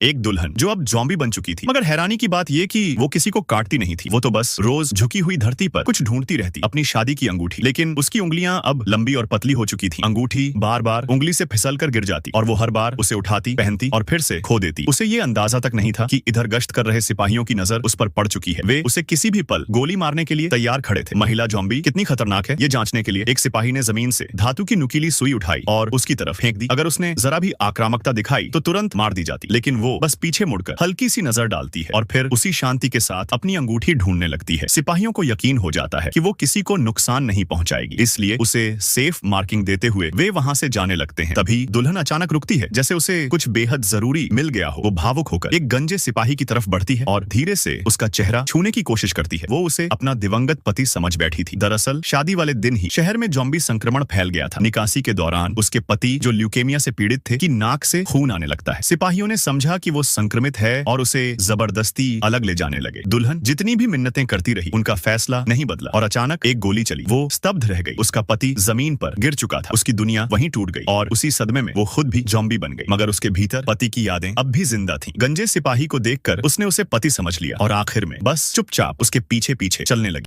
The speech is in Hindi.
एक दुल्हन जो अब ज़ॉम्बी बन चुकी थी। मगर हैरानी की बात ये कि वो किसी को काटती नहीं थी। वो तो बस रोज झुकी हुई धरती पर कुछ ढूंढती रहती, अपनी शादी की अंगूठी। लेकिन उसकी उंगलियां अब लंबी और पतली हो चुकी थी। अंगूठी बार बार उंगली से फिसल कर गिर जाती और वो हर बार उसे उठाती, पहनती और फिर से खो देती। उसे ये अंदाजा तक नहीं था कि इधर गश्त कर रहे सिपाहियों की नजर उस पर पड़ चुकी है। वे उसे किसी भी पल गोली मारने के लिए तैयार खड़े थे। महिला ज़ॉम्बी कितनी खतरनाक है ये जांचने के लिए एक सिपाही ने जमीन से धातु की नुकीली सुई उठाई और उसकी तरफ फेंक दी। अगर उसने जरा भी आक्रामकता दिखाई तो तुरंत मार दी जाती, लेकिन वो बस पीछे मुड़कर हल्की सी नजर डालती है और फिर उसी शांति के साथ अपनी अंगूठी ढूंढने लगती है। सिपाहियों को यकीन हो जाता है कि वो किसी को नुकसान नहीं पहुंचाएगी, इसलिए उसे सेफ मार्किंग देते हुए वे वहां से जाने लगते हैं। तभी दुल्हन अचानक रुकती है, जैसे उसे कुछ बेहद जरूरी मिल गया हो। वो भावुक होकर एक गंजे सिपाही की तरफ बढ़ती है और धीरे से उसका चेहरा छूने की कोशिश करती है। वो उसे अपना दिवंगत पति समझ बैठी थी। दरअसल शादी वाले दिन ही शहर में ज़ॉम्बी संक्रमण फैल गया था। निकासी के दौरान उसके पति जो ल्यूकेमिया से पीड़ित थे की नाक से खून आने लगता है। सिपाहियों ने समझा कि वो संक्रमित है और उसे जबरदस्ती अलग ले जाने लगे। दुल्हन जितनी भी मिन्नतें करती रही, उनका फैसला नहीं बदला और अचानक एक गोली चली। वो स्तब्ध रह गई। उसका पति जमीन पर गिर चुका था। उसकी दुनिया वहीं टूट गई और उसी सदमे में वो खुद भी ज़ॉम्बी बन गई। मगर उसके भीतर पति की यादें अब भी जिंदा थीं। गंजे सिपाही को देखकर उसने उसे पति समझ लिया और आखिर में बस चुपचाप उसके पीछे पीछे चलने लगी।